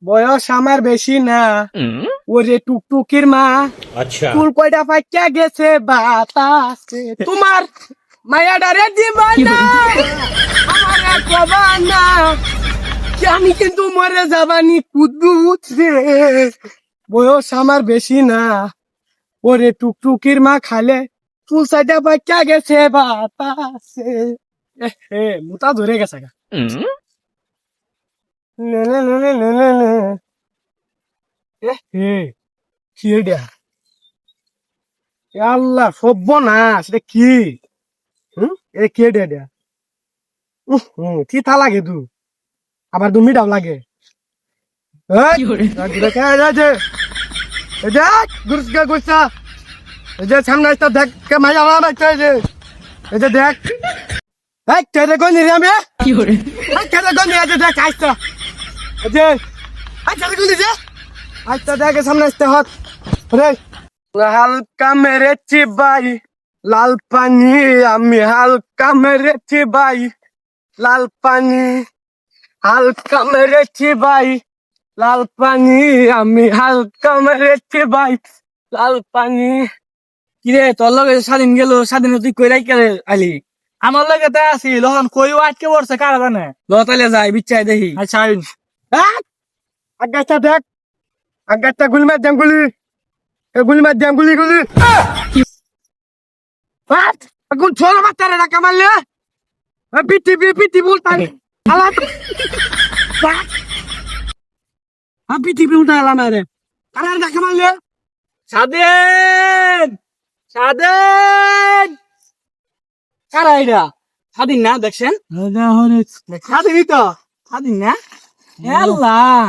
বয়স আমার বেশি না, ওরে টুকটুকির মা। अच्छा ফুল কয়টা ফাইটা গেছে বাতাসে, তোমার মায়াডারে দিবা না, আমারে কবা না, কি আমি কিন্তু মরে যাবানি কুদ্দুত রে। বয়স আমার বেশি না, ওরে টুকটুকির মা খালে ফুল সাইডা ফাইটা গেছে বাতাসে। মুতা ধরে গেছে গা। নে নে নে নে নে নে নে। কি এটা? আল্লাহ সর্বনাশ, এটা কি? এটা কি এটা? তিতা লাগে তু, আবার দু মিঠাও লাগে। সামনে আসতে দেখ, মাঝে আমার বাচ্চা এই যে দেখ, কেটে গনি রে আমি, কেটে গনি আছে দেখ আসতে, এই যে কেটে গনি যে আসতে দেখে সামনে আসতে হত রে। হালকা মেরেছি বাই লাল পানি, আমি হালকা মেরেছি বাই লাল পানি, হালকা মেরেছি বাই লাল পানি, আমি হালকা মেরেছি বাই লাল পানি। কিরে তোর লগে স্বাধীন গেল, স্বাধীন তুই কই রাই কেলে আলি? আমার লগে তাই আছি লহন কই আটকে পড়ছে কারা জানে। লতালে যাই বিচ্ছাই দেখি। আচ্ছা আগাটা দেখ, আগাটা গুলি মার দেম গুলি, গুলি মার দেম গুলি গুলি। আগুন ছোড় মারতে রাখা মারলে পিটি পিটি বলতাম আলা পিটি বলতে আলাম রে কারা রাখা মারলে। স্বাধীন স্বাধীন কারা এটা? স্বাধীন না দেখছেন? স্বাধীনই তো, স্বাধীন না? আল্লাহ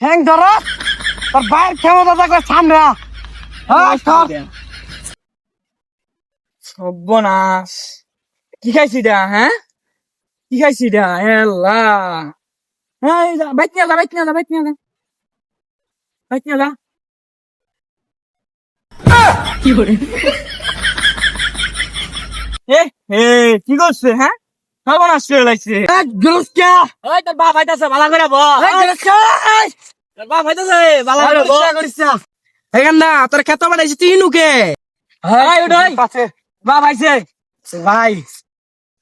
হ্যাং ধর তোর বাইর ক্ষমতা থাকবে সামনে। সর্বনাশ, কি খাইছি এটা? হ্যাঁ কি খাইছি এটা? আল্লাহ হ্যাঁ বাইক নিয়ে যা, বাইক নিয়ে যা, বাইক নিয়ে যা, বাইক নিয়ে যা। কি করছে? হ্যাঁ সর্বনাশ করে লাগছে। ওই তোর বাপ আইতাছে ভালো করে বল, তোর বাপ আইতাছে ভালো করে বল। এখান না তোর খেত বাড়াইছি তুই নুকে বাপ আইছে ভাই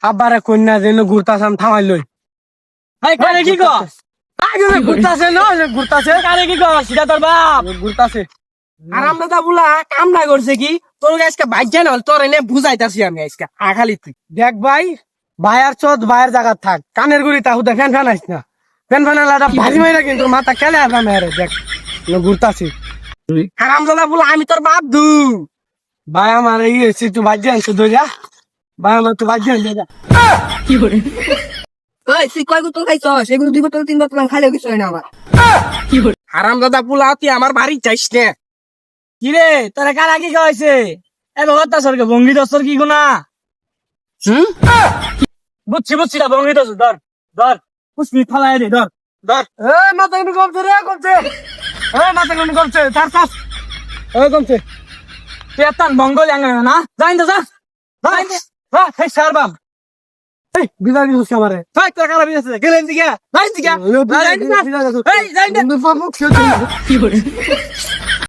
আব্বারে কন্যা যেন ঘুরতাছাম থামাই লই কারে কি কর? ঘুরতাছে না ঘুরতাছে কারে কি কর? সেটা তোর বাপ। ঘুরতাছে। আর আমরা তা বুলা কাম না করছে কি তোর আজকে বাইক যায় না তোর এনে বুঝাইতাছি আমি আজকে আখালি তুই দেখ ভাই, ভাইয়ার চোদ ভাইয়ের জায়গা থাক, কানের গুড়ি তা হুদা ফ্যান ফ্যান আইস না, ফ্যান ফ্যান আলাদা ভারী মাইরা কিন্তু মাথা খেলে আসা মেরে দেখ ঘুরতাছি। হারামজাদা বুলা আমি তোর বাপ দু। ভাই আমার এই তুই বাজ্য আনছো ধরিয়া, ভাই আমার তুই বাজ্য আনছে যা। ওই তুই কয় বোতল খাইছস? এগুলো 2 বোতল 3 বোতল খাইলেও কিছু হয় না আমার। হারামজাদা বুলা তুই আমার বাড়ি যাইস না। কি রে তোরা কারা কি খাওয়াইছে? এবার হত্যা সরকে ভঙ্গি দস্তর কি গুনা? বুঝছি বুঝছি না ভঙ্গি দস্তর ধর ধর পুষ্পি ফালাই দে ধর ধর। মাথা কিন্তু কমছে রে, কমছে মাথা কিন্তু কমছে, তার চাষ কমছে। তুই এত মঙ্গল না যাই তো যা যাই দে সেই সার বাম বিদায় দিচ্ছি আমারে। ভাই তোরা কারা বিয়েছে গেলেন দিকে যাই দিকে যাই দিকে এই যাই দে। কি